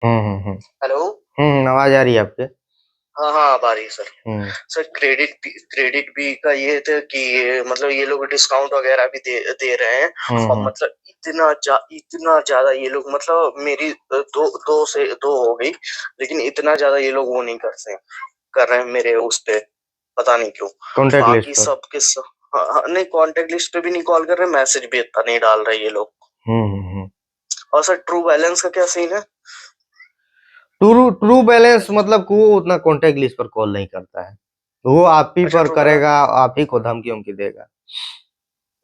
Hello. आवाज आ रही है आपके। हाँ हाँ, अब आ रही है सर। हम्म सर क्रेडिट बी का ये था कि मतलब ये लोग डिस्काउंट वगैरह भी दे रहे हैं। और हम्म मतलब इतना ज्यादा ये लोग, मतलब मेरी दो हो गई, लेकिन इतना ज्यादा ये लोग वो नहीं कर रहे हैं मेरे उस पे। पता नहीं क्यों। कॉन्टेक्ट लिस्ट बाकी पर। हाँ, हाँ, नहीं, कांटेक्ट लिस्ट पे भी नहीं कॉल कर रहे, मैसेज भी इतना नहीं डाल रहे ये लोग। हम्म। और सर ट्रू बैलेंस का क्या सीन है? ट्रू ट्रू बैलेंस मतलब कि वो उतना कॉन्टेक्ट लिस्ट पर कॉल नहीं करता है। वो आप ही अच्छा, पर करेगा, आप ही को धमकी उमकी देगा।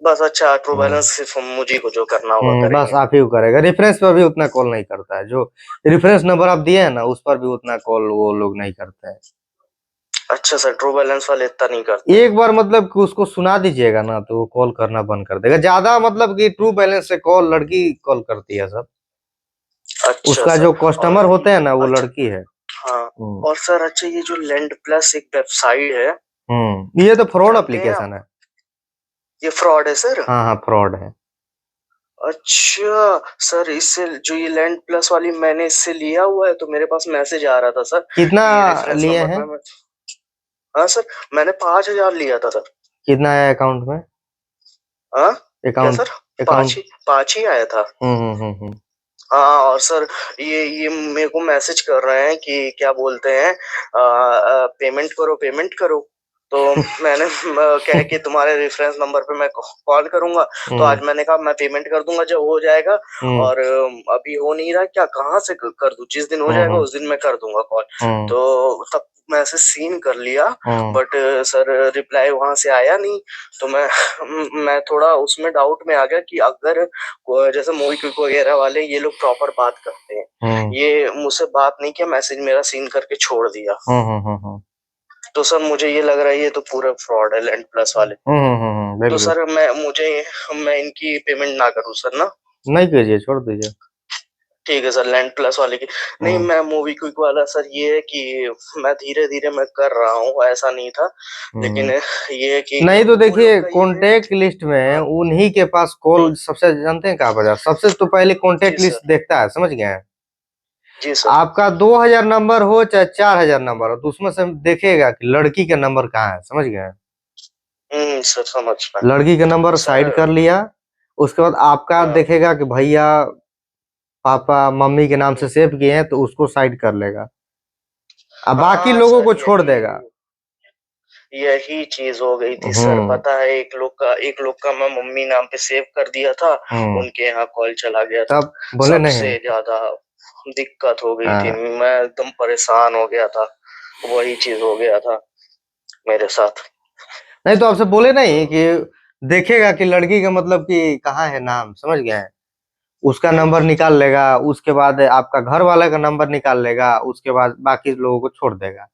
बस अच्छा, ट्रू हम्म बैलेंस सिर्फ मुझे को जो करना होगा बस करेंगे। आप ही को करेगा। रेफरेंस पर भी उतना कॉल नहीं करता है। जो रेफरेंस नंबर आप दिए हैं ना, उस पर भी उतना कॉल वो लोग नहीं करते हैं। अच्छा सर, ट्रू बैलेंस वाले इतना नहीं करते हैं। एक बार मतलब कि उसको सुना दीजिएगा ना, तो वो कॉल करना बंद कर देगा। ज्यादा मतलब कि ट्रू बैलेंस से कॉल लड़की कॉल करती है सब। अच्छा उसका सर। जो कस्टमर और होते हैं ना, वो अच्छा, लड़की है। हाँ। हम्म और सर अच्छा, ये जो लैंड प्लस एक वेबसाइट है, ये तो फ्रॉड जानते हैं आप? एप्लीकेशन है। ये फ्रॉड है सर। हाँ हाँ, फ्रॉड है। अच्छा सर, इससे जो ये लैंड प्लस वाली मैंने इससे लिया हुआ है, तो मेरे पास मैसेज आ रहा था सर कितना कि रेफरेंस लिए नंबर हैं? पे हाँ सर, मैंने 5,000 लिया था सर। कितना है अकाउंट में? हाँ, क्या अकाउंट सर? पाँच अकाउंट। ही 5 ही आया था। हम्म। हाँ, और सर ये मेरे को मैसेज कर रहे हैं कि क्या बोलते हैं, पेमेंट करो पेमेंट करो। तो मैंने कह के तुम्हारे रेफरेंस नंबर पे मैं कॉल करूंगा। तो हम्म आज मैंने कहा मैं पेमेंट कर दूंगा जब हो जाएगा। हम्म और अभी हो नहीं रहा, क्या कहाँ से कर दूं? जिस दिन हो जाएगा हम्म उस दिन मैं कर दूंगा कॉल। हम्म तो तब मैसेज सीन कर लिया। हम्म बट सर, रिप्लाई वहां से आया नहीं। तो मैं थोड़ा उसमें डाउट में आ गया कि अगर जैसे मूवी क्विक वगैरह वाले ये लोग प्रॉपर बात करते हैं, हम्म ये मुझसे बात नहीं किया, मैसेज मेरा सीन करके छोड़ दिया। हम्म। तो सर मुझे ये लग रहा है ये तो पूरा फ्रॉड है लैंड प्लस वाले। तो बिल्कुल। सर मैं इनकी पेमेंट ना करूँ सर ना? नहीं कीजिए, छोड़ दीजिए। ठीक है सर, लैंड प्लस वाले की नहीं, हम्म मैं मूवी क्विक वाला सर ये है कि मैं धीरे धीरे मैं कर रहा हूँ, ऐसा नहीं था। लेकिन हम्म ये है कि नहीं तो वो लोग देखिए, का ये है। कॉन्टेक्ट लिस्ट में हाँ। उन्हीं के पास हम्म, कॉल सबसे, जानते हैं कहाँ पर सबसे तो पहले जी कॉन्टेक्ट लिस्ट सर। देखता है, समझ गए हैं? जी सर। आपका 2,000 नंबर हो चाहे 4,000 नंबर हो, तो उसमें से देखेगा कि लड़की का नंबर कहाँ है, समझ गए? सर समझ में। लड़की का नंबर सर। साइड कर लिया। उसके बाद आपका हाँ। देखेगा कि भैया पापा मम्मी के नाम से हम्म, सेव किए हैं, तो उसको साइड कर लेगा। अब बाकी हाँ लोगों सर, को छोड़ यही देगा। यही चीज हो गई थी सर। हम्म पता है, एक लोग का मैं मम्मी नाम पे सेव कर दिया था। हम्म उनके यहाँ कॉल चला गया था। तब बोले नहीं। सबसे ज्यादा दिक्कत हो गई थी, हाँ, मैं एकदम परेशान हो गया था। वही चीज हो गया था मेरे साथ। नहीं तो आपसे बोले नहीं हम्म, कि देखेगा कि लड़की का मतलब कि कहाँ है नाम, समझ गए हैं? उसका हम्म, नंबर निकाल लेगा, उसके बाद आपका घर वाले का नंबर निकाल लेगा, उसके बाद बाकी लोगों को छोड़ देगा।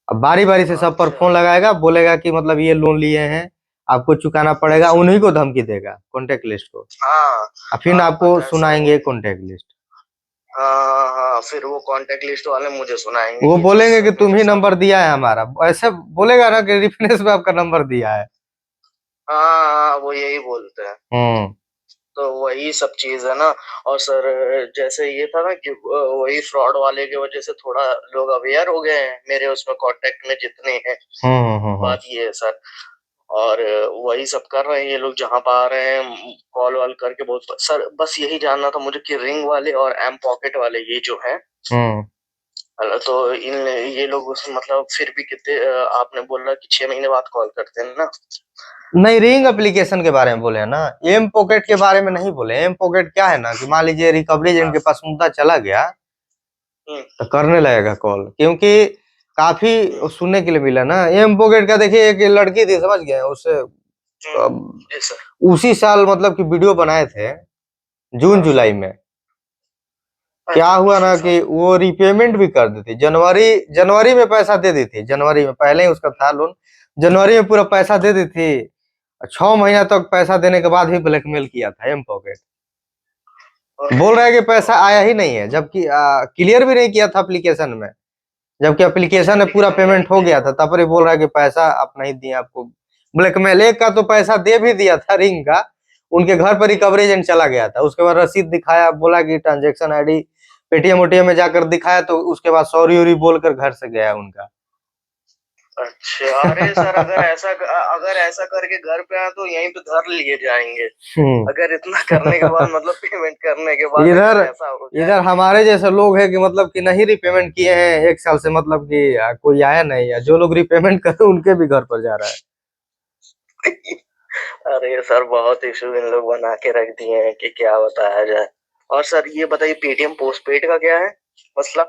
अब बारी बारी से सब पर अच्छा। फोन लगाएगा, बोलेगा कि मतलब ये लोन लिए हैं, आपको चुकाना जी पड़ेगा, सर। उन्हीं को धमकी देगा, कॉन्टेक्ट लिस्ट को। हाँ। और फिर हाँ, आपको पता है सर वो। सुनाएंगे कॉन्टेक्ट लिस्ट। हाँ हाँ हाँ, फिर वो कांटेक्ट लिस्ट वाले मुझे सुनाएंगे वो कि बोलेंगे कि तुम मेरे ही साथ। नंबर दिया है हमारा, ऐसे बोलेगा ना कि रेफरेंस में आपका नंबर दिया है। हाँ हाँ, वो यही बोलते हैं। हम्म तो वही सब चीज है ना। और सर जैसे ये था ना कि वही फ्रॉड वाले की वजह से थोड़ा लोग अवेयर हो गए हैं मेरे उसमें कांटेक्ट में जितने हैं। हम्म। बात ये है सर। और वही सब कर रहे हैं ये लोग, जहां पा रहे हैं कॉल वॉल करके। बहुत सर, बस यही जानना था मुझे कि रिंग वाले और एम पॉकेट वाले ये जो हैं, हम्म तो इन ये लोग मतलब फिर भी कितने, आपने बोला कि 6 महीने बाद कॉल करते हैं ना? नहीं, रिंग एप्लीकेशन के बारे में बोले हैं ना। एम पॉकेट के बारे में नहीं बोले। एम पॉकेट क्या है ना, कि मान लीजिए रिकवरी एजेंट हाँ। के पास मुद्दा चला गया, हम्म, तो करने लगेगा कॉल, क्योंकि काफी हम्म, सुनने के लिए मिला ना। एम पॉकेट का देखिए, एक लड़की थी, समझ गए उससे। हम्म, अब जी सर। उसी साल मतलब कि वीडियो बनाए थे, जून हाँ। जुलाई में। क्या हुआ अच्छा ना सर। कि वो रिपेमेंट भी कर देती, जनवरी जनवरी में पैसा दे दी थी। जनवरी में पहले ही उसका था लोन। जनवरी में पूरा पैसा दे दी थी। 6 महीना तक पैसा देने के बाद भी ब्लैकमेल किया था एम पॉकेट। बोल रहा है कि अरे पैसा बाप आया रे। ही नहीं है, जबकि क्लियर भी नहीं किया था एप्लीकेशन में। जबकि अच्छा, एप्लीकेशन में पूरा एप्लीकेशन में नहीं पेमेंट हो किया गया था। था, तब पर ये बोल रहा है कि पैसा आप नहीं दिए, आपको ब्लैकमेल। एक का तो पैसा दे भी दिया था, रिंग का। उनके घर पर हम्म, रिकवरी एजेंट चला गया था, उसके बाद रसीद दिखाया, बोला कि ट्रांजेक्शन आईडी पेटीएम ओटीएम में जाकर दिखाया तो उसके बाद सॉरी वॉरी बोलकर घर से गया उनका। अच्छा, अरे सर अगर ऐसा करके घर पे आए तो यहीं पे धर लिए जाएंगे। अगर इतना करने के बाद मतलब पेमेंट करने के बाद इधर अगर ऐसा हो जाए। इधर हमारे जैसे लोग हैं कि मतलब कि नहीं रिपेमेंट किए हैं 1 साल से, मतलब कि कोई आया नहीं है, जो लोग रिपेमेंट करे उनके भी घर पर जा रहा है। अरे सर बहुत इशू इन लोग बना के रख दिए हैं कि क्या बताया जाए। और सर ये बताइए पेटीएम पोस्टपेड का क्या है मसला?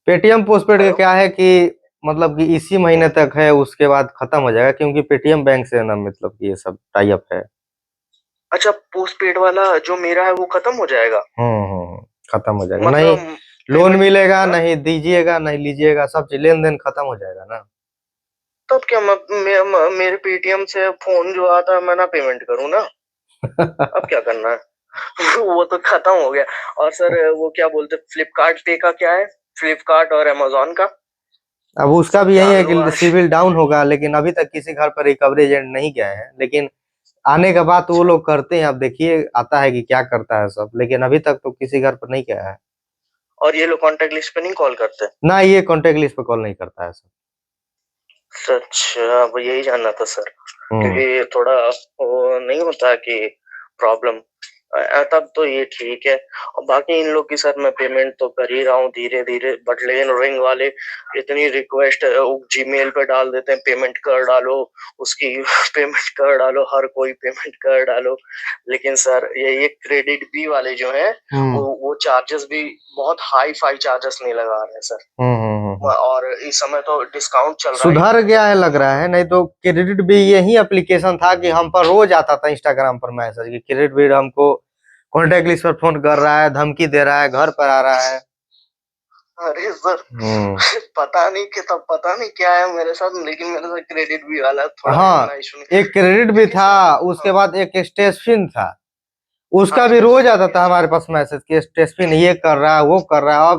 पेटीएम पोस्टपेड का हेलो। क्या है कि मतलब कि इसी महीने तक है, उसके बाद खत्म हो जाएगा, क्योंकि पेटीएम बैंक से ना मतलब कि ये सब टाई अप है। अच्छा, पोस्टपेड वाला जो मेरा है वो खत्म हो जाएगा? खत्म हो जाएगा, नहीं मतलब लोन पेमेंट? मिलेगा, नहीं दीजिएगा, नहीं लीजिएगा, सब चीज लेन देन खत्म हो जाएगा ना। तब क्या मेरे पेटीएम से फोन जो आता है मैं ना पेमेंट करूँ ना? अब क्या करना है? वो तो खत्म हो गया। और सर वो क्या बोलते फ्लिपकार्ट पे का क्या है? फ्लिपकार्ट और अमेजोन का? अब उसका सब भी यही जान है लो कि आज। सिविल डाउन होगा, लेकिन अभी तक किसी घर पर रिकवरी एजेंट नहीं गए हैं, लेकिन आने के बाद तो वो अच्छा, लोग करते हैं। अब देखिए आता है कि क्या करता है सब, लेकिन अभी तक तो किसी घर पर नहीं गया है। और ये लोग कांटेक्ट लिस्ट पे नहीं कॉल करते? ना ये कॉन्टेक्ट लिस्ट पे कॉल नहीं करता है सब। अच्छा, वो यही जानना था सर। हम्म क्योंकि थोड़ा वो नहीं होता कि प्रॉब्लम, तब तो ये ठीक है। और बाकी इन लोग की सर मैं पेमेंट तो कर ही रहा हूँ धीरे धीरे, बट लेकिन रिंग वाले इतनी रिक्वेस्ट जीमेल पे डाल देते हैं पेमेंट कर डालो, उसकी पेमेंट कर डालो, हर कोई पेमेंट कर डालो। लेकिन सर ये क्रेडिट बी वाले जो हैं हम्म वो चार्जेस भी बहुत हाई फाई चार्जेस नहीं लगा रहे हैं सर। और इस समय तो डिस्काउंट चल रहा है। सुधर गया है लग रहा है, नहीं तो क्रेडिट भी यही एप्लीकेशन था कि हम पर रोज आता था इंस्टाग्राम पर मैसेज कि क्रेडिट भी हमको कॉन्टेक्ट लिस्ट पर फोन कर रहा है, धमकी दे रहा है, घर पर आ रहा है। अरे सर हम्म पता नहीं क्या है मेरे साथ, लेकिन मेरे साथ क्रेडिट भी वाला थोड़ा हाँ, इतना इशू नहीं। एक क्रेडिट भी क्योंकि था, सर उसके बाद एक स्टेसफिन था, हाँ उसका भी रोज आता था हमारे पास मैसेज कि स्टेसफिन ये कर रहा है, वो कर रहा है।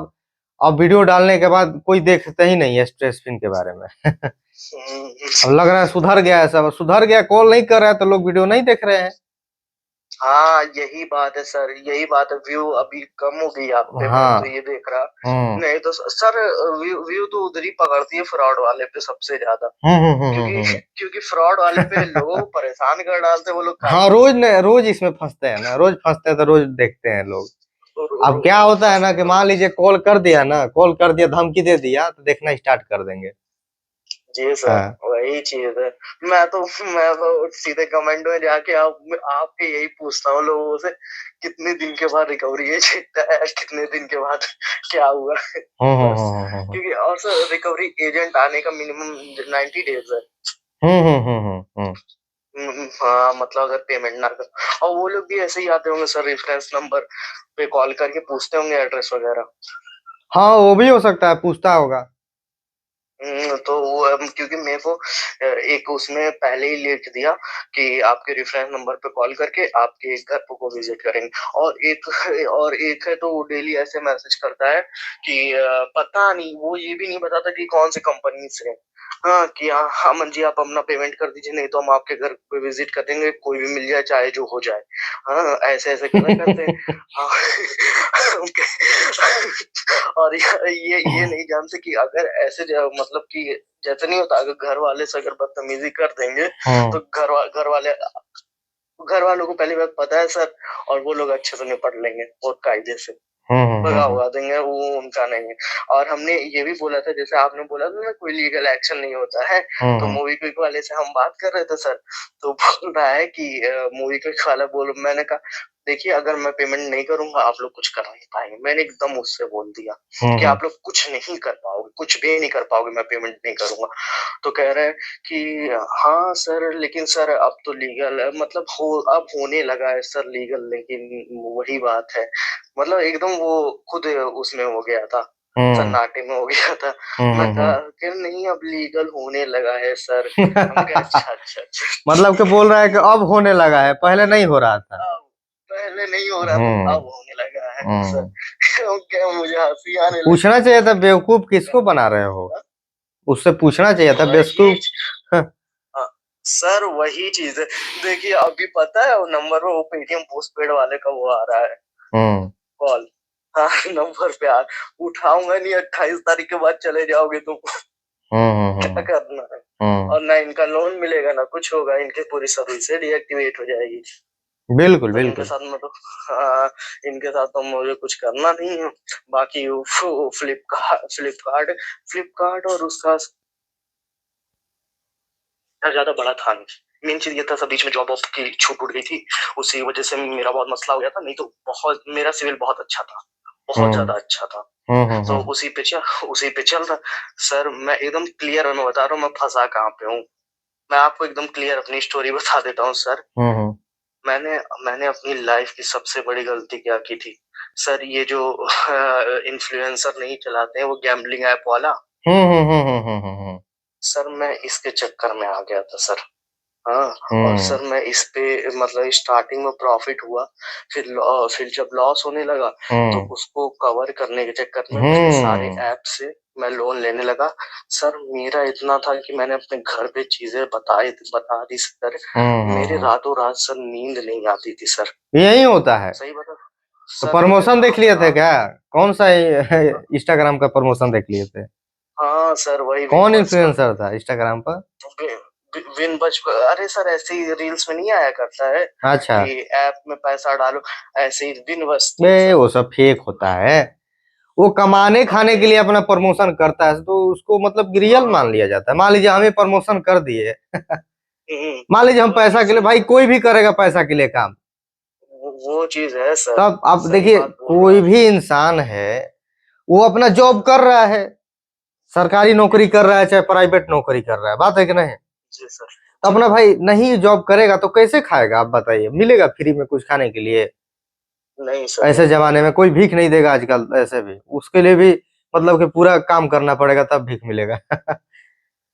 अब वीडियो डालने के बाद कोई देखता ही नहीं है स्टेसफिन के बारे में। अब लग रहा है सुधर गया है, सब सुधर गया, कॉल नहीं कर रहा है तो लोग वीडियो नहीं देख रहे हैं। हाँ यही बात है सर, यही बात है। व्यू अभी कम हो गई आप पे, मैं तो हाँ। ये देख रहा। हम्म नहीं तो सर व्यू तो उधर ही पकड़ती है फ्रॉड वाले पे सबसे ज्यादा। क्योंकि क्योंकि फ्रॉड वाले पे लोगों को परेशान कर डालते हैं वो लोग हाँ, काहे। रोज न रोज इसमें फंसते हैं ना, रोज फंसते हैं तो रोज देखते हैं लोग। अब क्या होता है ना कि मान लीजिए कॉल कर दिया ना, कॉल कर दिया, धमकी दे दिया, तो देखना स्टार्ट कर देंगे। जी सर, हाँ। वही चीज है। मैं तो सीधे कमेंट में जाके आपके यही पूछता हूँ लोगों से, कितने दिन के बाद रिकवरी है, कितने दिन के बाद क्या हुआ है? बस। हम्म क्योंकि और सर रिकवरी एजेंट आने का मिनिमम 90 डेज है। हम्म। हाँ मतलब अगर पेमेंट ना कर, और वो लोग भी ऐसे ही आते होंगे सर, रेफरेंस नंबर पे कॉल करके पूछते होंगे एड्रेस वगैरह। हाँ, वो भी हो सकता है, पूछता होगा। तो वो क्योंकि मेरे को एक उसने पहले ही लिख दिया कि आपके रेफरेंस नंबर पे कॉल करके आपके घर को विजिट करेंगे। और एक है तो वो डेली ऐसे मैसेज करता है कि पता नहीं, वो ये भी नहीं बताता कि कौन सी कंपनी से है। हाँ कि हाँ अमन जी आप अपना पेमेंट कर दीजिए, नहीं तो हम आपके घर पे विजिट कर देंगे, कोई भी मिल जाए चाहे जो हो जाए। हाँ ऐसे ऐसे करा करते हैं। हाँ। और ये नहीं जानते कि अगर ऐसे मतलब कि जैसे नहीं होता, अगर घर वाले से अगर बदतमीजी कर देंगे तो घर वालों को पहली बात पता है सर, और वो लोग अच्छे से निपट लेंगे बहुत कायदे से, भगा उगा देंगे, वो उनका नहीं है। और हमने ये भी बोला था, जैसे आपने बोला था ना कोई लीगल एक्शन नहीं होता है, तो मूवी क्विक वाले से हम बात कर रहे थे सर, तो बोल रहा है कि मूवी क्विक वाला बोलो। मैंने कहा देखिए अगर मैं पेमेंट नहीं करूंगा आप लोग कुछ कर नहीं पाएंगे, मैंने एकदम उससे बोल दिया कि आप लोग कुछ नहीं कर पाओगे, कुछ भी नहीं कर पाओगे, मैं पेमेंट नहीं करूंगा। तो कह रहे हैं कि हाँ सर लेकिन सर अब तो लीगल है, मतलब अब होने लगा है सर लीगल, लेकिन वही बात है, मतलब एकदम वो खुद उसमें हो गया था, सन्नाटे में हो गया था। मैं कहा कि नहीं अब लीगल होने लगा है सर। हमने कहा अच्छा अच्छा अच्छा। मतलब कि बोल रहा है कि अब होने लगा है, पहले नहीं हो रहा था। अब पहले नहीं हो रहा था, हम्म अब होने लगा है सर। हम्म। क्या मुझे हंसी आने पूछना लगी। चाहिए था, बेवकूफ किसको बना रहे हो? उससे पूछना चाहिए था वही बेवकूफ। हाँ, सर वही चीज है। देखिए अभी पता है वो नंबर पे वो पेटीएम पोस्टपेड वाले का वो आ रहा है हम्म कॉल। हाँ नंबर पे आ उठाऊंगा नहीं, 28 तारीख के बाद चले जाओगे तुम। क्या करना है। और ना इनका लोन मिलेगा ना कुछ होगा, इनके पूरी सर्विस डीएक्टिवेट हो जाएगी। बिल्कुल तो इनके बिल्कुल। साथ में तो हाँ, इनके साथ तो मुझे कुछ करना नहीं है। बाकी फ्लिपकार्ट फ्लिपकार्ट और उसका ज्यादा बड़ा था नहीं। मेन चीज ये था, सब बीच में जॉब ऑफ की छूट उड़ गई थी, उसी वजह से मेरा बहुत मसला हो गया था। नहीं तो बहुत मेरा सिविल बहुत अच्छा था, बहुत ज्यादा अच्छा था। तो उसी पे चल रहा। सर मैं एकदम क्लियर मैं बता रहा हूँ, मैं फंसा कहाँ पे हूँ। मैं आपको एकदम क्लियर अपनी स्टोरी बता देता हूँ सर। मैंने मैंने अपनी लाइफ की सबसे बड़ी गलती क्या की थी सर, ये जो इन्फ्लुएंसर नहीं चलाते हैं वो गैम्बलिंग ऐप वाला, सर मैं इसके चक्कर में आ गया था सर। हाँ। और सर मैं इस पे मतलब स्टार्टिंग में प्रॉफिट हुआ, फिर जब लॉस होने लगा तो उसको कवर करने के चक्कर में फिर सारे ऐप से मैं लोन लेने लगा। सर मेरा इतना था कि मैंने अपने घर पे चीजें बता दी सर। मेरे रातों रात सर नींद नहीं आती थी सर। यही होता है। सही बता तो सर। प्रमोशन देख लिए थे क्या? कौन सा इंस्टाग्राम का प्रमोशन देख लिए थे? हाँ सर वही कौन विनवर्स का। इन्फ्लुएंसर था इंस्टाग्राम पर? विन बच अरे सर ऐसे ही रील्स में नहीं आया करता है अच्छा। कि ऐप में पैसा डालो, ऐसे ही विन बस थी बे सर। वो सब फेक होता है। वो कमाने खाने के लिए अपना प्रमोशन करता है तो उसको मतलब रियल मान हाँ। लिया जाता है। मान लीजिए हमें प्रमोशन कर दिए, मान लीजिए हम वही पैसा के लिए, सर, भाई कोई भी करेगा पैसा के लिए काम। वो चीज है सर। तब आप सही देखिए, बात बोल रहे कोई हैं भी इंसान है, वो अपना जॉब कर रहा है, सरकारी नौकरी कर रहा है चाहे प्राइवेट नौकरी कर रहा है, बात है कि नहीं? जी सर। तो जी। अपना भाई नहीं जॉब करेगा तो कैसे खाएगा? आप बताइए, मिलेगा फ्री में कुछ खाने के लिए? नहीं सर ऐसे नहीं जमाने मिलेगा। में कोई भीख नहीं देगा आजकल। ऐसे भी उसके लिए भी मतलब कि पूरा काम करना पड़ेगा तब भीख मिलेगा।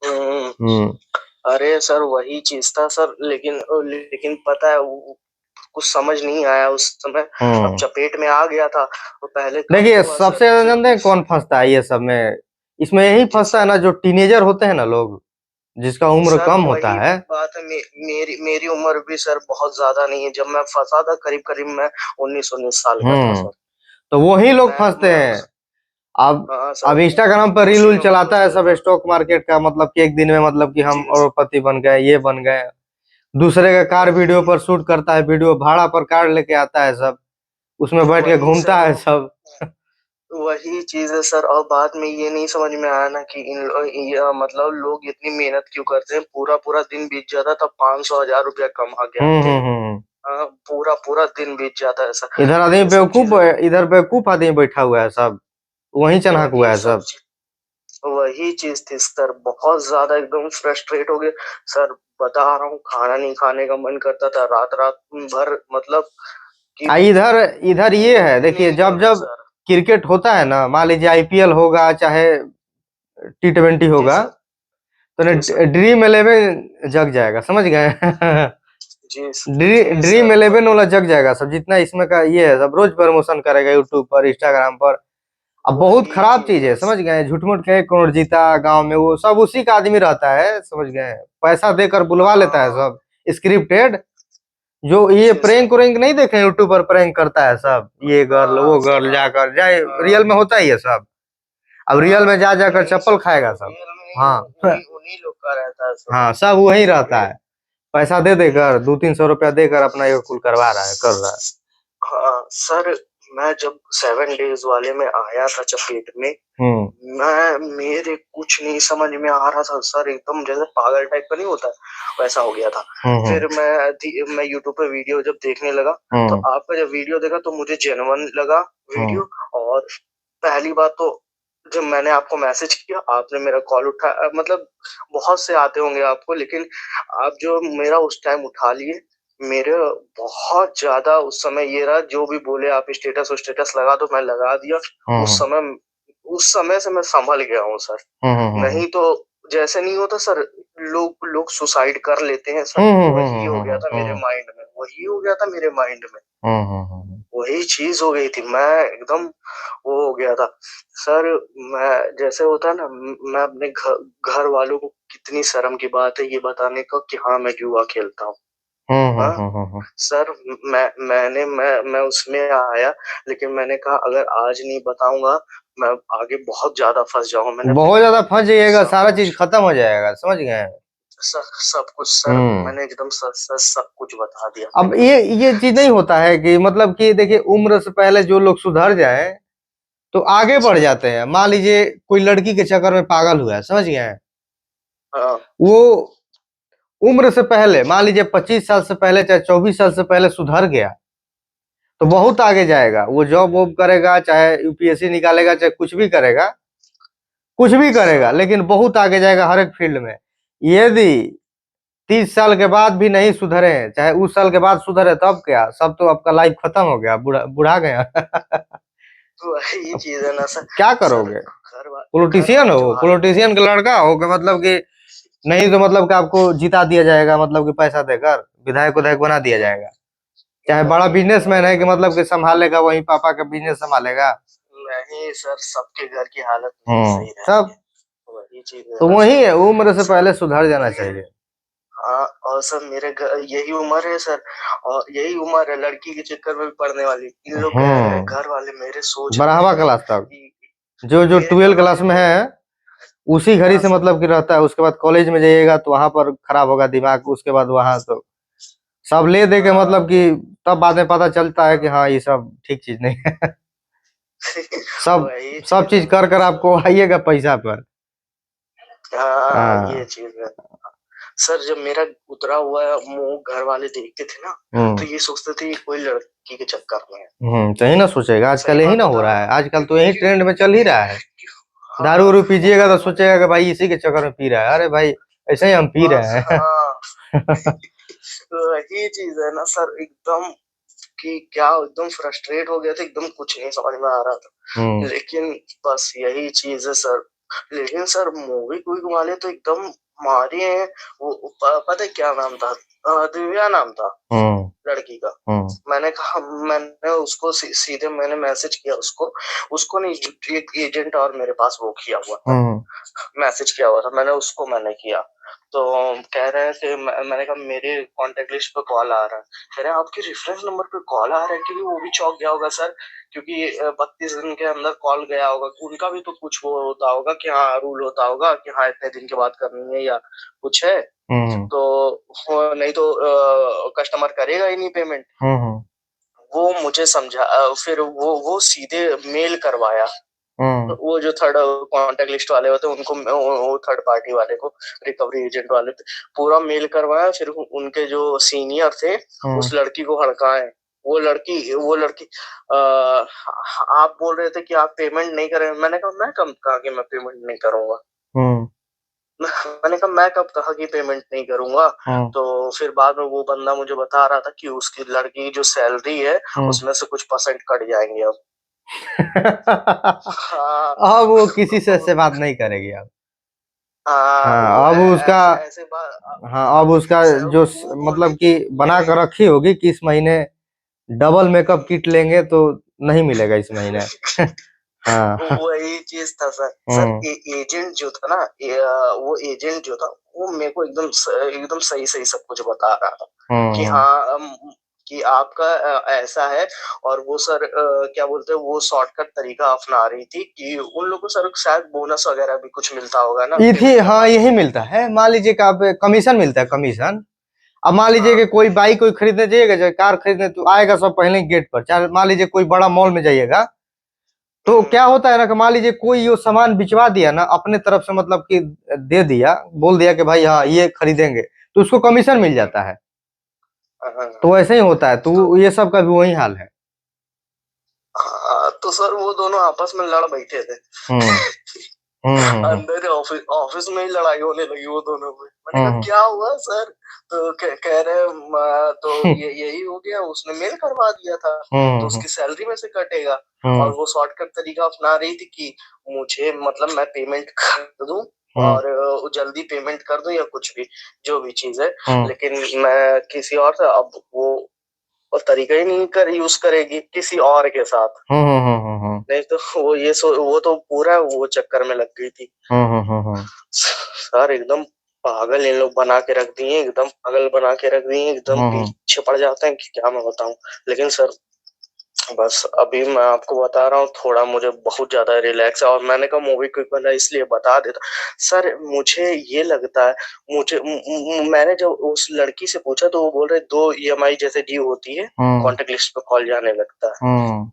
हम्म। हम्म। अरे सर वही चीज था सर, लेकिन लेकिन पता है कुछ समझ नहीं आया उस समय। अब हम्म। चपेट में आ गया था तो पहले कम देखिए हुआ सबसे सर, ज्यादा फिर जानते हैं कौन फंसता है ये सब में? इसमें यही जी फंसता है सर। ना, जो टीनेजर होते हैं ना लोग, जिसका उम्र सर कम होता वही है। बात है, मेरी मेरी उम्र भी सर बहुत ज्यादा नहीं है। जब मैं फंसा था करीब करीब मैं 19 साल का था सर। तो वही लोग फंसते मैं हैं। उस अब हाँ अब सर इंस्टाग्राम पर रील उसी उल में चलाता फंस है गया सब था। स्टॉक मार्केट का, मतलब कि एक दिन में मतलब कि हम जी अरबपति बन गए, ये बन गए। दूसरे का कार वीडियो वही पर शूट करता है, वीडियो भाड़ा पर कार लेके आता है सब, उसमें बैठ के वही घूमता सर है सब। वही चीज है सर। और बाद में ये नहीं समझ में आया ना कि मतलब लोग इतनी मेहनत क्यों करते हैं। पूरा पूरा दिन बीत जाता तब 500 1000 रुपया कमा के आते हैं। हम्म। हाँ, पूरा पूरा दिन बीत जाता है सर। इधर आदमी ये सब बेवकूफ, चीजें इधर बेवकूफ आदमी बैठा हुआ है सब, वहीं चन्हक हुआ वही है सब सब। वही चीज थी सर। बहुत ज्यादा एकदम फ्रस्ट्रेट हो गए सर। बता रहा हूँ खाना नहीं खाने का मन करता था रात रात भर, मतलब कि इधर इधर ये है, मैं देखिए नहीं जब करूँ जब सर। क्रिकेट होता है ना, मान लीजिए आईपीएल होगा चाहे T20 जी होगा, सर। तो ना जी सर। ड्रीम 11 जग जाएगा, समझ गए? जी जी ड्रीम सर 11 वही वाला जग जाएगा सब, जितना इसमें का ये है सब रोज प्रमोशन करेगा यूट्यूब पर, इंस्टाग्राम पर। अब बहुत वही खराब चीज चीज है, है समझ गए? झूठ मूठ के 1 करोड़ जीता गांव में, वो सब उसी का आदमी रहता है, समझ गए? पैसा देकर बुलवा लेता है हाँ। सब, स्क्रिप्टेड। जो ये जी सर। प्रैंक व्रैंक नहीं देखे यूट्यूब पर, प्रैंक करता है सब, ये गर्ल हाँ वो सर। गर्ल, हाँ। जाकर जाए हाँ। रियल में होता ही है सब। अब रियल में हाँ। जा जाकर नहीं चप्पल सर खाएगा वो सब। रियल में नहीं, वो हाँ। उन्हीं उन्हीं लोग का रहता है सब। हाँ सब वही रहता है, पैसा दे हम्म। देकर 200-300 रुपया देकर अपना ये कुल करवा रहा है, कर रहा है। हाँ सर। मैं जब 7 डेज वाले में आया था चपेट में, हम्म। मैं मेरे कुछ नहीं समझ में आ रहा था सर। एकदम जैसे पागल टाइप का नहीं होता वैसा हो गया था। हम्म। फिर मैं यूट्यूब पे वीडियो जब देखने लगा तो हम्म। आपका जब वीडियो देखा तो मुझे जेन्युइन लगा हम्म। वीडियो। और पहली बात तो जब मैंने आपको मैसेज किया आपने मेरा कॉल उठा, मतलब बहुत से आते होंगे आपको, लेकिन आप जो मेरा उस टाइम उठा लिए मेरे, बहुत ज्यादा उस समय ये रहा। जो भी बोले आप स्टेटस स्टेटस लगा दो, मैं लगा दिया। उस हम्म। समय उस समय से मैं संभल गया हूँ सर। हम्म। नहीं तो जैसे नहीं होता सर, लोग लोग सुसाइड कर लेते हैं सर, वही हो गया था मेरे माइंड में, वही हो गया था मेरे माइंड में। वही चीज हो गई थी, मैं एकदम वो हो गया था सर। मैं जैसे होता है ना, मैं अपने घर घर वालों को, कितनी शर्म की बात है ये बताने का कि हाँ मैं जुआ खेलता हूँ। हाँ सर, मैं उसमें आया, लेकिन मैंने कहा अगर आज नहीं बताऊंगा मैं आगे बहुत ज्यादा फंस जाऊंगा। मैंने बहुत ज्यादा फंस जाइएगा, सब सारा चीज कुछ खत्म हो जाएगा, समझ गए। सब कुछ सर, हम्म। मैंने एकदम सब कुछ बता दिया। अब ये चीज नहीं होता है कि मतलब कि देखिए, उम्र से पहले जो लोग सुधर जाए तो आगे बढ़ जी जाते हैं। मान लीजिए कोई लड़की के चक्कर में पागल हुआ है, समझ गए हैं, हाँ वो उम्र से पहले, मान लीजिए 25 साल से पहले चाहे 24 साल से पहले सुधर गया तो बहुत आगे जाएगा। वो जॉब वॉब करेगा, चाहे यूपीएससी निकालेगा, चाहे कुछ भी करेगा, कुछ भी करेगा, सर। लेकिन बहुत आगे जाएगा हर एक फील्ड में। यदि 30 साल के बाद भी नहीं सुधरे, चाहे उस साल के बाद सुधरे, तब क्या, सब तो आपका लाइफ खत्म हो गया, बुढ़ा बुढ़ा गया। तो वही अब चीज है ना सर। क्या सर करोगे? घर पॉलिटिशियन वाले जो हो, हाल पॉलिटिशियन का लड़का हो कि मतलब कि, नहीं तो मतलब कि आपको जिता दिया जाएगा, मतलब कि पैसा देकर विधायक विधायक बना दिया जाएगा। चाहे बड़ा नहीं बिजनेसमैन है कि मतलब कि संभालेगा, वही पापा का बिजनेस संभालेगा। नहीं सर, सबके घर की हालत नहीं सही रहती सब है। वही चीज है तो ना वही सर। है, उम्र से सर पहले सुधर जाना चाहिए। हाँ, और सर मेरे घर यही उम्र है सर, और यही उम्र है लड़की के चक्कर में भी पड़ने वाली। इन लोग कह रहे हैं, हम्म। घर वाले मेरे सोच रहे बारहवा हैं क्लास तक, कि जो जो मेरे घर 12 क्लास वाले में मेरे। है उसी घड़ी हाँ से सर। मतलब कि रहता है। उसके बाद कॉलेज में जाइएगा तो वहां पर खराब होगा दिमाग, उसके बाद वहां तो सब ले दे के मतलब हाँ कि, तब बाद में पता चलता है कि हाँ ये सब ठीक चीज नहीं है। सब वही सब चीज है चीज ना कर कर सर। आपको आइएगा पैसा पर। हाँ ये हाँ। चीज है सर। जब मेरा उतरा हुआ मुंह घर वाले देखते थे ना, तो हम्म। ये सोचते थे ये कोई लड़की के चक्कर में है। सही ना सोचेगा, आजकल सही यही बात ना हो बता रहा रहा हूँ। है, आजकल तो क्योंकि यही क्यों, ट्रेंड में चल ही क्योंकि रहा है। दारू हाँ वारू वो पीजिएगा तो घर वाले। सोचेगा कि भाई इसी के चक्कर में पी रहा है, अरे भाई ऐसे ही हम पी बस रहे हैं। हाँ, वही चीज है ना सर। एकदम कि क्या, एकदम फ्रस्ट्रेट हो गया था, एकदम कुछ नहीं समझ में आ रहा था। हम्म। लेकिन बस यही चीज है सर। लेकिन सर मूवी क्विक वाले तो एकदम मारे हैं। वो पता है क्या नाम था? दिव्या नाम था हम्म। लड़की का। हम्म। मैंने कहा, मैंने उसको सीधे मैंने मैसेज किया उसको। उसको नहीं, एक एजेंट और मेरे पास वो किया हुआ था, हम्म। मैसेज किया हुआ था मैंने उसको, मैंने किया। तो कह रहे हैं कि मैंने कहा मेरे कांटेक्ट लिस्ट पे कॉल आ रहा है। कह रहे हैं आपके रेफरेंस नंबर पे कॉल आ रहा है, क्योंकि वो भी चौंक गया होगा सर। क्योंकि 32 दिन के अंदर कॉल गया होगा, उनका भी तो कुछ वो होता होगा कि हाँ रूल होता होगा कि हाँ इतने दिन के बाद करनी है या कुछ है। हम्म। तो नहीं तो कस्टमर करेगा ही नहीं पेमेंट। हम्म। वो मुझे समझा, फिर वो सीधे मेल करवाया। हम्म। वो जो थर्ड कांटेक्ट लिस्ट वाले होते हैं उनको, वो थर्ड पार्टी वाले को, रिकवरी एजेंट वाले थे, पूरा मेल करवाया। फिर उनके जो सीनियर थे हम्म। उस लड़की को हड़काए। वो लड़की आप बोल रहे थे कि आप पेमेंट नहीं करें। मैंने कहा मैं कब कहा कि मैं पेमेंट नहीं करूंगा? हम्म। मैंने कहा मैं कब कहा कि पेमेंट नहीं करूंगा? हम्म। तो फिर बाद में वो बंदा मुझे बता रहा था कि उसकी लड़की की जो सैलरी है हम्म। उसमें से कुछ परसेंट कट जाएंगे अब। हाँ अब वो किसी से बात नहीं करेगी अब। हाँ वो हाँ, अब उसका, ऐसे ऐसे बात। हाँ अब उसका सर जो वो मतलब बोलेगी कि कि बना नहीं। कर रखी होगी कि इस महीने डबल मेकअप किट लेंगे तो नहीं मिलेगा इस महीने। हाँ। वही चीज था सर। सर हम्म। एजेंट जो था ना, वो एजेंट जो था वो मेरे को एकदम सही सही सब कुछ बता रहा था कि हम्म। हाँ कि आपका ऐसा है। और वो सर क्या बोलते हैं, वो शॉर्टकट तरीका अपना रही थी कि उन लोगों को सर शायद बोनस वगैरह भी कुछ मिलता होगा ना ये थी, पेमेंट हाँ करवाने यही पे। मिलता है। मान लीजिए कि आप कमीशन मिलता है, कमीशन। अब मान लीजिए हाँ कि कोई बाइक कोई खरीदने जाइएगा, चाहे कार खरीदने, तो आएगा सब पहले गेट पर। चाहे मान लीजिए कोई बड़ा मॉल में जाइएगा तो हम्म, क्या होता है ना, कि मान लीजिए कोई ये सामान बिचवा दिया ना अपने तरफ से, मतलब कि दे दिया, बोल दिया कि भाई हाँ ये खरीदेंगे, तो उसको कमीशन मिल जाता है। हाँ, तो ऐसे ही होता है, तो तो ये सब का भी वही हाल है। हाँ, तो सर वो दोनों आपस में लड़ बैठे थे। हम्म। हम्म। अंदर ऑफिस ऑफिस में ही लड़ाई होने लगी वो दोनों में। मैंने कहा हम्म। क्या हुआ सर? तो कह रहे तो हम्म। ये यही हो गया, उसने मेल करवा दिया था तो हम्म। उसकी सैलरी में से कटेगा। हम्म। और वो शॉर्टकट तरीका अपना रही थी कि मुझे मतलब मैं पेमेंट कर दूं, हम्म। और जल्दी पेमेंट कर दूं या कुछ भी, जो भी चीज है। हम्म। लेकिन मैं किसी और से, अब वो और तरीका ही नहीं कर यूज करेगी किसी और के साथ। हम्म। नहीं तो वो तो पूरा वो चक्कर में लग गई थी हम्म। सर। एकदम पागल इन लोग बना के रख दिए, एकदम पागल बना के रख दिए, एकदम हम्म। पीछे पड़ जाते हैं कि क्या मैं बताऊं। लेकिन सर बस अभी मैं आपको बता रहा हूँ, थोड़ा मुझे बहुत ज्यादा रिलैक्स है, और मैंने कहा मूवी क्विक वाला इसलिए बता देता। सर मुझे ये लगता है, मैंने जब उस लड़की से पूछा तो वो बोल रहे 2 EMI जैसे ड्यू होती है, हम्म। कॉन्टेक्ट लिस्ट पे कॉल जाने लगता है। हम्म।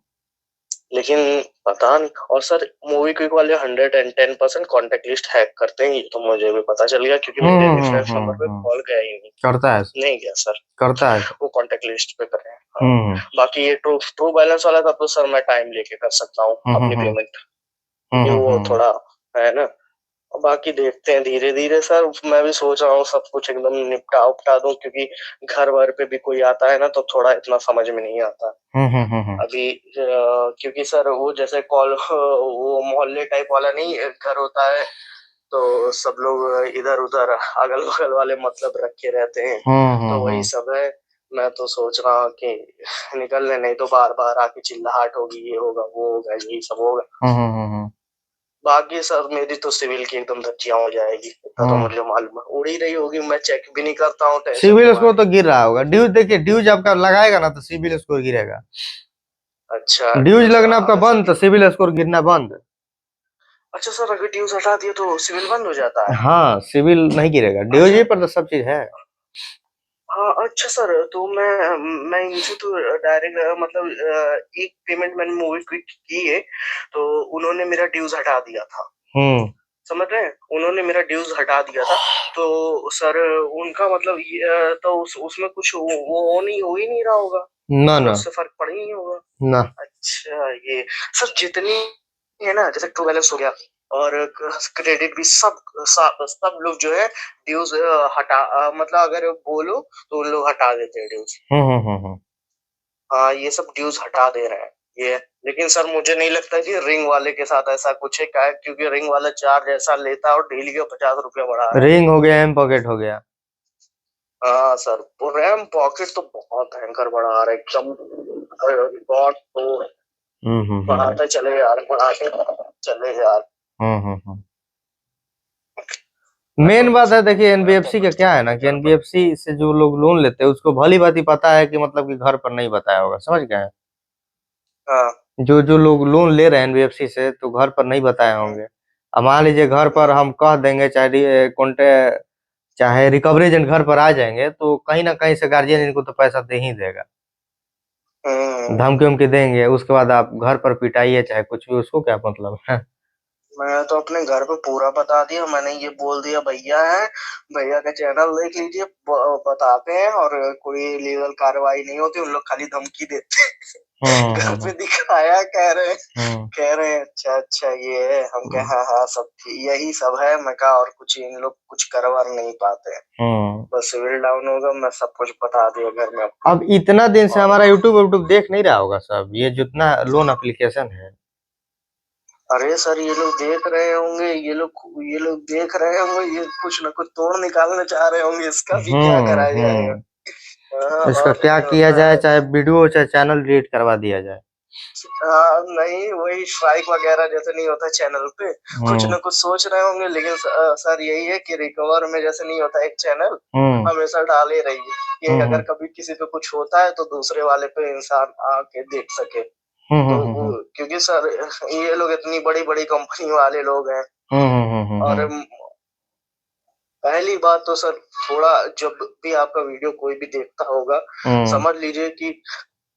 लेकिन पता नहीं। और सर मूवी क्विक वाले 110% कॉन्टेक्ट लिस्ट हैक करते हैं, ये तो मुझे भी पता चल गया, क्योंकि मेरे रेफरेंस नंबर पे कॉल गया ही नहीं। करता है सर। नहीं गया सर, करता है सर। वो कॉन्टेक्ट लिस्ट पे कर रहे हैं। हाँ। हम्म। बाकी ये ट्रू ट्रू बैलेंस वाला, तब तो सर मैं टाइम लेके कर सकता हूँ हम्म। अपनी हम्म। पेमेंट, क्योंकि वो थोड़ा है ना। बाकी देखते हैं धीरे धीरे सर, मैं भी सोच रहा हूँ सब कुछ एकदम निपटा उपटा दूं, क्योंकि घर वर पे भी कोई आता है ना तो थोड़ा इतना समझ में नहीं आता अभी। क्योंकि सर वो जैसे कॉल वो मोहल्ले टाइप वाला नहीं घर होता है, तो सब लोग इधर उधर अगल बगल वाले मतलब रखे रहते हैं, तो वही सब है। मैं तो सोच रहा हूँ कि निकलने, नहीं तो बार बार आके चिल्लाहट होगी, ये होगा वो होगा यही सब होगा। बाकी सर मेरी तो सिविल की एकदम धज्जियां हो जाएगी, इतना तो मुझे मालूम है, उड़ ही रही होगी, मैं चेक भी नहीं करता हूँ टेंशन के सिविल स्कोर मारे। तो गिर रहा होगा। ड्यूज देखिए, ड्यूज आपका लगाएगा ना तो सिविल स्कोर गिरेगा। अच्छा ड्यूज ड्यूज, लगना आपका अगर सर बंद तो सिविल स्कोर गिरना बंद। अच्छा सर अगर ड्यूज हटा दिए तो सिविल बंद हो जाता है। हाँ, सिविल नहीं गिरेगा, ड्यूज अच्छा। ही पर तो सब चीज है। हाँ अच्छा सर, तो मैं इनसे तो डायरेक्ट मतलब एक पेमेंट मैंने मूवी क्विक की है, तो उन्होंने मेरा ड्यूज हटा दिया था। हम्म। समझ रहे हैं, उन्होंने मेरा ड्यूज हटा दिया था। तो सर उनका मतलब तो उसमें कुछ वो हो ही नहीं रहा होगा, ना मतलब ना उससे फर्क पड़ ही नहीं होगा। ना। अच्छा ये सर जितनी है ना, जैसे ट्रू बैलेंस हो गया और क्रेडिट भी, सब लोग जो है ड्यूज हटा मतलब अगर बोलो तो उन लोग हटा देते हैं ड्यूज। हम्म। हाँ ये सब ड्यूज हटा दे रहे हैं ये। लेकिन सर मुझे नहीं लगता कि रिंग वाले के साथ ऐसा कुछ है, क्या है, क्योंकि रिंग वाला चार्ज ऐसा लेता है और डेली का 50 रुपया बढ़ा रहा है। रिंग हो गया, एम पॉकेट हो गया। हाँ सर, वो रैम पॉकेट तो बहुत भयंकर बढ़ा रहा है एकदम, रिकॉर्ड तो बढ़ाते चले यार, बढ़ाते चले यार। हम्म। मेन बात है, देखिए मैं तो एनबीएफसी का कुछ क्या है समझ ना नहीं कि कर पा एनबीएफसी से जो लोग लोन लेते हैं उसको भली भांति पता है कि मतलब कि घर पर नहीं बताया होगा, समझ गए। रहा। हाँ। जो जो लोग लोन ले रहे हैं एनबीएफसी से तो घर पर नहीं बताए हम्म, होंगे। अब मान लीजिए घर पर हम्म, हम कह देंगे, चाहे रिकवरी एजेंट घर पर आ जाएंगे तो कहीं ना कहीं से गार्जियन इनको तो पैसा दे ही देगा। हम्म। धमकी उमकी देंगे, उसके बाद आप घर पर पिटाइए चाहे कुछ भी, उसको क्या मतलब है। मैं तो अपने घर पे पूरा बता दिया, मैंने ये बोल दिया भैया है, भैया का चैनल देख लीजिए, बताते हैं, और कोई लीगल कार्रवाई नहीं होती, उन लोग खाली धमकी देते हैं। घर पे दिखाया, हम्म। कह रहे हैं अच्छा अच्छा ये है, हम कहे हाँ हाँ सब यही सब है। मैं कहा और कुछ इन लोग कुछ करवा नहीं पाते हैं, हम्म। बस सिविल डाउन होगा, मैं सब कुछ बता दिया घर में अपने। अब इतना दिन से और हमारा यूट्यूब यूट्यूब देख नहीं रहा होगा सब, ये जितना लोन एप्लीकेशन है। अरे सर ये लोग देख रहे होंगे, ये लोग देख रहे होंगे, ये कुछ ना कुछ तोड़ निकालना चाह रहे होंगे, इसका भी क्या करा जाएगा। हम्म। हाँ, इसका और क्या नहीं किया होता जाए, है। चाहे वीडियो चाहे चैनल डिलीट करवा दिया जाए। हाँ नहीं, वही स्ट्राइक वगैरह जैसे नहीं होता चैनल पे, कुछ हम्म। ना कुछ सोच रहे होंगे। लेकिन सर यही है कि रिकवर में जैसे नहीं होता एक चैनल, हम्म। हमेशा डाले रहिए कि अगर हम्म। कभी किसी पे कुछ होता है तो दूसरे वाले पे इंसान आके देख सके। तो हम्म। क्योंकि सर ये लोग इतनी बड़ी बड़ी कंपनी वाले लोग हैं। और पहली बात तो सर, थोड़ा जब भी आपका वीडियो कोई भी देखता होगा, हम्म। समझ लीजिए कि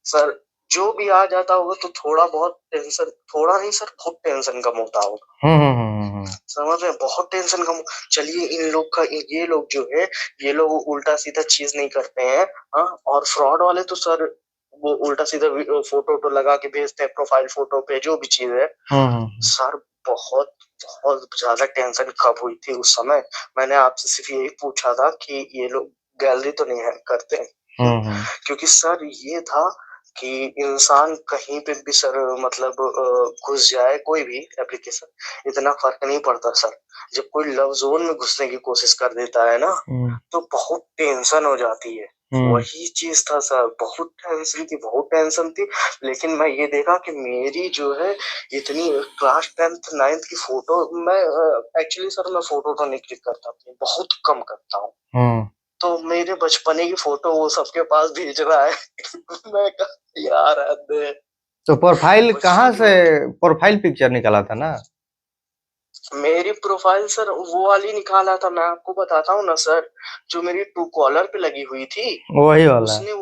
सर जो भी आ जाता होगा तो थोड़ा बहुत टेंशन, थोड़ा नहीं सर बहुत टेंशन कम होता होगा। समझ रहे हैं, बहुत टेंशन कम। चलिए इन लोग का, ये लोग जो है, ये लोग उल्टा सीधा चीज नहीं करते हैं। हाँ, और फ्रॉड वाले तो सर वो उल्टा सीधा फोटो तो लगा के भेजते हैं, प्रोफाइल फोटो पे जो भी चीज है। सर बहुत बहुत ज्यादा टेंशन कब हुई थी उस समय, मैंने आपसे सिर्फ यही पूछा था कि ये लोग गैलरी तो नहीं हैक करते हैं। क्योंकि सर ये था कि इंसान कहीं पे भी सर मतलब घुस जाए कोई भी एप्लीकेशन, इतना फर्क नहीं पड़ता सर। जब कोई लव जोन में घुसने की कोशिश कर देता है ना, तो बहुत टेंशन हो जाती है। वही चीज था सर, बहुत टेंशन थी। लेकिन मैं ये देखा कि मेरी जो है इतनी क्लास 10th 9th की फोटो, मैं एक्चुअली सर मैं फोटो तो नहीं क्लिक करता, बहुत कम करता हूँ। तो मेरे बचपने की फोटो वो सबके पास भेज रहा है। मैं कहा यार हद है। तो प्रोफाइल कहाँ से, बचपन प्रोफाइल पिक्चर निकाला था ना? मेरी प्रोफाइल सर वो वाली निकाला था, मैं आपको बताता हूँ ना सर, जो मेरी ट्रू कॉलर पे लगी हुई थी, वही वाला। उसने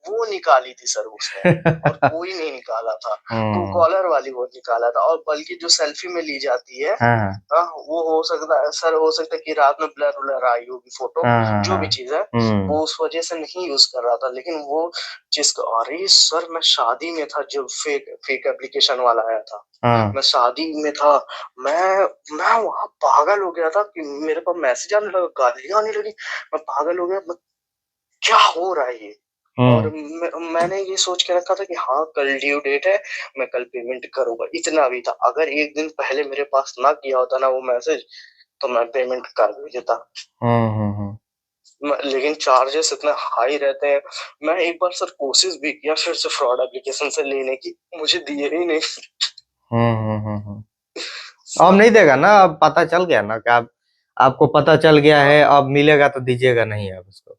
वो निकाली थी सर उसने। और कोई नहीं निकाला था, ट्रू कॉलर वाली वो निकाला था। और बल्कि जो सेल्फी में ली जाती है, हाँ हाँ, वो हो सकता है सर, हो सकता है कि रात में ब्लर उलर आई होगी फोटो, हाँ जो भी चीज है, वो उस वजह से नहीं यूज कर रहा था। लेकिन वो चीज, अरे सर मैं शादी में था जब फेक फेक एप्लीकेशन वाला आया था। मैं शादी में था, मैं मैं वहां पागल हो गया था कि मेरे पास मैसेज आने लगा, गालियां आने लगी। मैं पागल हो गया, क्या हो रहा है ये। और मैंने ये सोच के रखा था कि हाँ कल ड्यू डेट है, मैं कल पेमेंट करूंगा, इतना भी था। अगर एक दिन पहले मेरे पास ना किया होता ना वो मैसेज, तो मैं पेमेंट कर भी देता। लेकिन चार्जेस इतने हाई रहते हैं। मैं एक बार सर कोशिश भी किया फिर से फ्रॉड एप्लीकेशन से लेने की, मुझे दिए ही नहीं। अब नहीं देगा ना, अब पता चल गया ना कि आप, आपको पता चल गया है, अब मिलेगा तो दीजिएगा नहीं आप उसको।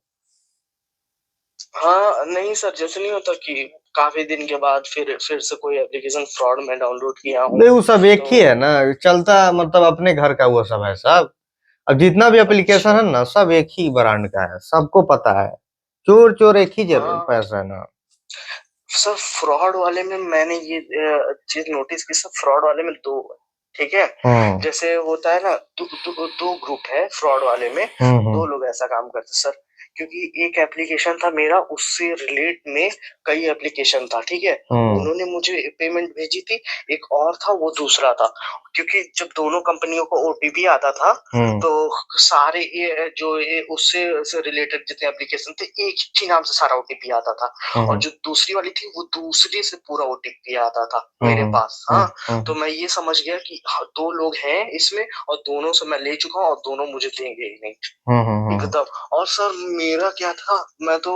हाँ नहीं सर, जैसे नहीं होता कि काफी दिन के बाद फिर से कोई एप्लीकेशन फ्रॉड में डाउनलोड किया हूँ, नहीं वो सब एक ही तो है ना, चलता मतलब अपने घर का वो सब है सब। अब जितना भी एप्लीकेशन अच्छा। है ना, सब एक ही ब्रांड का है, सबको पता है। चोर चोर एक ही जरूर हाँ पैसा है ना। सर, फ्रॉड वाले में मैंने ये चीज नोटिस की सर, फ्रॉड वाले में दो है, ठीक है। जैसे होता है ना, दो ग्रुप है फ्रॉड वाले में, दो लोग ऐसा काम करते सर। क्योंकि एक एप्लीकेशन था मेरा, उससे रिलेट में कई एप्लीकेशन था, ठीक है। उन्होंने मुझे पेमेंट भेजी थी, एक और था वो दूसरा था। क्योंकि जब दोनों कंपनियों को ओटीपी आता था, तो सारे ये उससे रिलेटेड जितने एप्लीकेशन थे, एक ही नाम से सारा ओटीपी आता था। और जो दूसरी वाली थी वो दूसरे से पूरा ओटीपी आता था मेरे पास। हाँ, तो मैं ये समझ गया कि हाँ, दो लोग हैं इसमें, और दोनों से मैं ले चुका हूँ और दोनों मुझे देंगे ही नहीं एकदम। और सर मेरा क्या था, मैं तो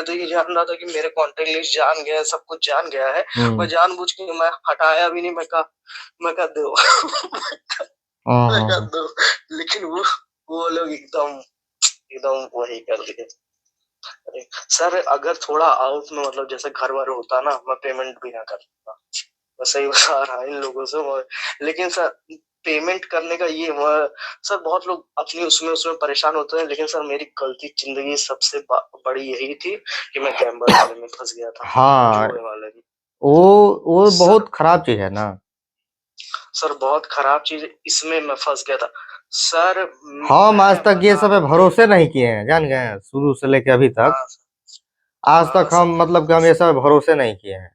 ये जान रहा था कि मेरे कॉन्टेक्ट लिस्ट जान गया है, सब कुछ जान गया है। मैं जानबूझ के मैं हटाया भी नहीं, मैं कहा दो। मैं कहा दो। लेकिन वो लोग एकदम एकदम वही कर दिए। अरे सर, अगर थोड़ा आउट में मतलब जैसे घर वर होता ना, मैं पेमेंट भी ना करता। मैं सही बता रहा इन लोगों से लेकिन सर पेमेंट करने का ये सर बहुत लोग अपनी उसमें उसमें परेशान होते हैं, लेकिन सर मेरी गलती जिंदगी सबसे बड़ी यही थी कि मैं गैम्बल वाले में फंस गया था, हाँ, जुए वाले में। वो सर बहुत खराब चीज है ना। सर बहुत खराब चीज, इसमें मैं फंस गया था सर। हम आज मैं तक ये बता सब पे रहा हूँ। भरोसे नहीं किए हैं, जान गए हैं, शुरू से लेके अभी तक हाँ आज हाँ तक सर। हम मतलब कि हम ये सब पे भरोसे नहीं किए हैं।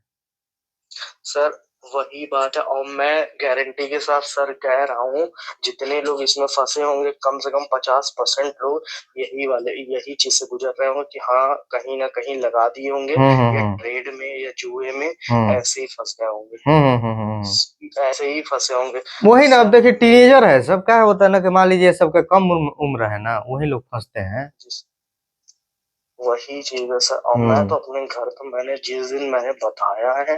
सर वही बात है, और मैं गारंटी के साथ सर कह रहा हूँ, जितने लोग इसमें फंसे होंगे कम से कम 50% लोग यही चीज से गुजर रहे होंगे कि हाँ कहीं ना कहीं लगा दिए होंगे, या ट्रेड में या जुए में ऐसे ही फंस गए होंगे, ऐसे ही फंसे होंगे वही ना, अब सर। देखिए टीनेजर है सब, क्या होता है ना कि मान लीजिए सबका कम उम्र है ना, वही लोग फंसते हैं। वही चीज है सर। और मैं तो अपने घर पे, मैंने जिस दिन मैंने बताया है,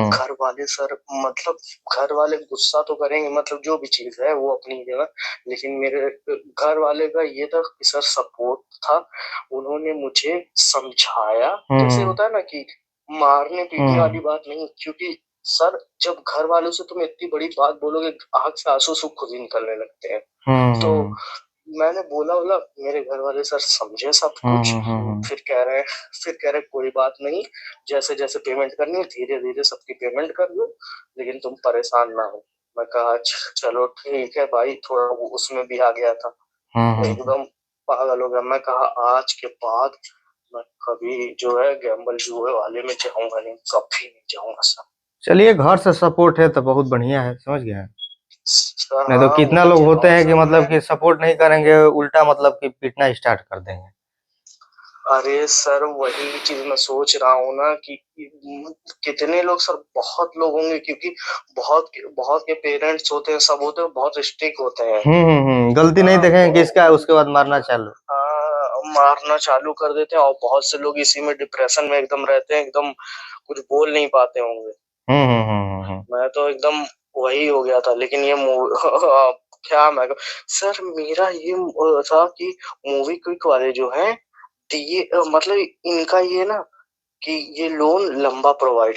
घर वाले सर मतलब घर वाले गुस्सा तो करेंगे, मतलब जो भी चीज है वो अपनी जगह। लेकिन मेरे घर वाले का ये था कि सर सपोर्ट था, उन्होंने मुझे समझाया। जैसे होता है ना कि मारने पीटने वाली बात नहीं, क्योंकि सर जब घर वालों से तुम इतनी बड़ी बात बोलोगे, आंख से आंसू सूख खुद ही निकलने लगते हैं। तो मैंने बोला मेरे घर वाले सर समझे सब कुछ। फिर कह रहे कोई बात नहीं, जैसे जैसे पेमेंट करनी है धीरे धीरे सबकी पेमेंट कर दो, लेकिन तुम परेशान ना हो। मैं कहा अच्छा चलो ठीक है भाई, थोड़ा वो उसमें भी आ गया था, एकदम पागल हो गया। मैं कहा आज के बाद मैं कभी जो है गैम्बल जुए वाले में जाऊंगा नहीं, कभी नहीं जाऊंगा सर। चलिए, घर से सपोर्ट है तो बहुत बढ़िया है, समझ गए हैं। सर नहीं तो हाँ कितना वही लोग चीज, होते और हैं कि सर मतलब मैं कि सपोर्ट नहीं करेंगे, उल्टा मतलब कि पीटना स्टार्ट कर देंगे। अरे सर वही चीज मैं सोच रहा हूँ ना कि कितने लोग सर, बहुत लोग होंगे, क्योंकि बहुत के पेरेंट्स होते हैं, सब होते हैं, बहुत स्ट्रिक्ट होते हैं। गलती नहीं देखेंगे किसका है उसके बाद मारना चालू। मारना चालू कर देते हैं, और बहुत से लोग इसी में डिप्रेशन में एकदम रहते हैं, एकदम कुछ बोल नहीं पाते होंगे। हम्म। मैं तो एकदम वही हो गया था, लेकिन ये क्या मैं सर, मेरा ये था कि मूवी क्विक वाले जो हैं, ये मतलब इनका ये ना कि ये लोन लंबा प्रोवाइड